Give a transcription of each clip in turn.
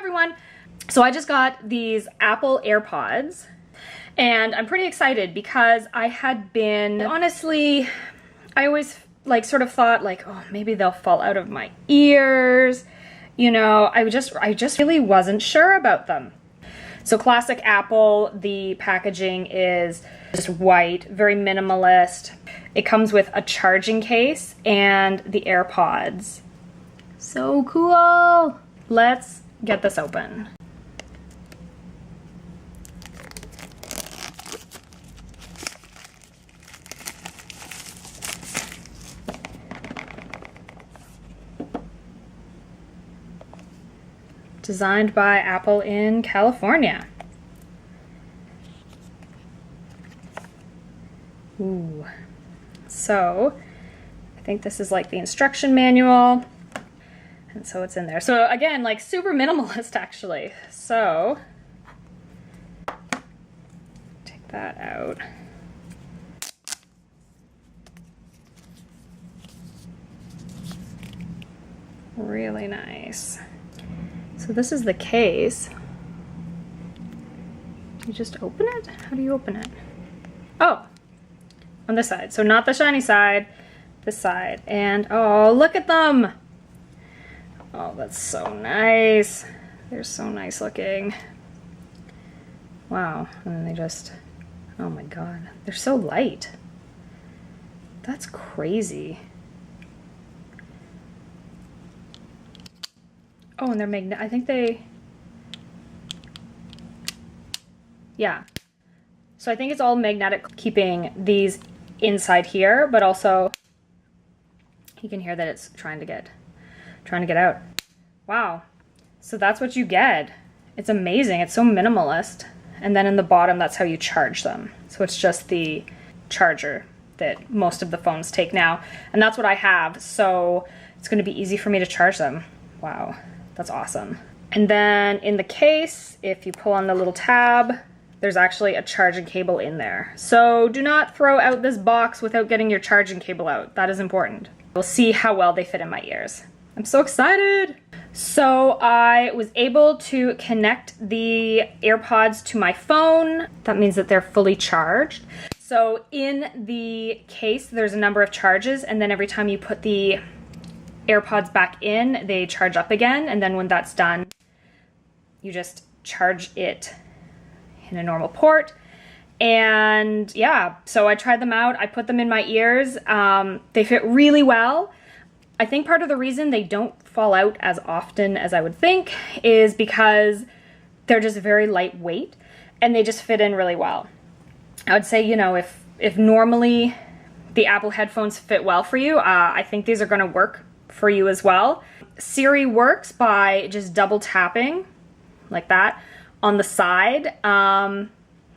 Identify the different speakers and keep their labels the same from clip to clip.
Speaker 1: everyone. So I just got these Apple AirPods and I'm pretty excited because I had been, honestly, I always like sort of thought like, oh, maybe they'll fall out of my ears. You know, I just really wasn't sure about them. So classic Apple, the packaging is just white, very minimalist. It comes with a charging case and the AirPods. So cool. Let's get this open. Designed by Apple in California. Ooh. So, I think this is like the instruction manual. And so it's in there. So again, like super minimalist actually. So, take that out. Really nice. So this is the case. You just open it? How do you open it? Oh, on this side. So not the shiny side, this side. And oh, look at them. Oh, that's so nice. They're so nice looking. Wow, and then they just, oh my God, they're so light. That's crazy. Oh, and they're I think they, yeah. So I think it's all magnetic, keeping these inside here, but also you can hear that it's trying to get out. Wow. So that's what you get. It's amazing. It's so minimalist. And then in the bottom, that's how you charge them. So it's just the charger that most of the phones take now. And that's what I have. So it's going to be easy for me to charge them. Wow. That's awesome. And then in the case, if you pull on the little tab, there's actually a charging cable in there. So do not throw out this box without getting your charging cable out. That is important. We'll see how well they fit in my ears. I'm so excited. So I was able to connect the AirPods to my phone. That means that they're fully charged. So in the case, there's a number of charges, and then every time you put the AirPods back in, they charge up again, and then when that's done, you just charge it in a normal port. And yeah, so I tried them out. I put them in my ears. They fit really well. I think part of the reason they don't fall out as often as I would think is because they're just very lightweight and they just fit in really well. I would say, you know, if normally the Apple headphones fit well for you, I think these are going to work for you as well. Siri works by just double tapping like that on the side.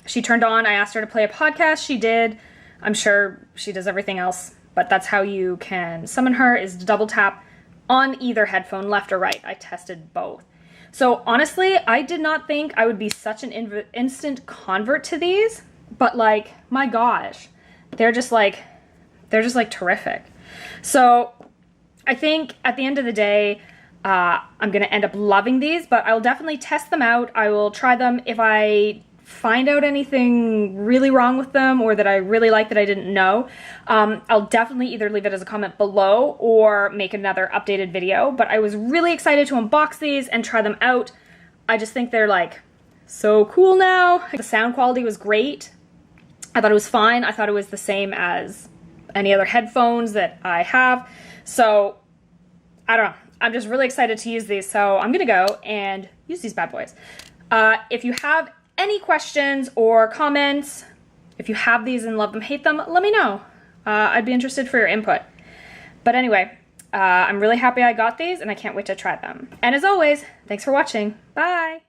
Speaker 1: She turned on, I asked her to play a podcast, she did. I'm sure she does everything else, but that's how you can summon her, is to double tap on either headphone, left or right. I tested both. So honestly, I did not think I would be such an instant convert to these, but like, my gosh, they're just like terrific. So I think at the end of the day, I'm gonna end up loving these, but I'll definitely test them out. I will try them. If I find out anything really wrong with them or that I really like that I didn't know, I'll definitely either leave it as a comment below or make another updated video. But I was really excited to unbox these and try them out. I just think they're like so cool now. The sound quality was great. I thought it was fine. I thought it was the same as any other headphones that I have. So I don't know. I'm just really excited to use these. So I'm gonna go and use these bad boys. If you have any questions or comments, if you have these and love them, hate them, let me know. I'd be interested for your input. But anyway, I'm really happy I got these and I can't wait to try them. And as always, thanks for watching. Bye.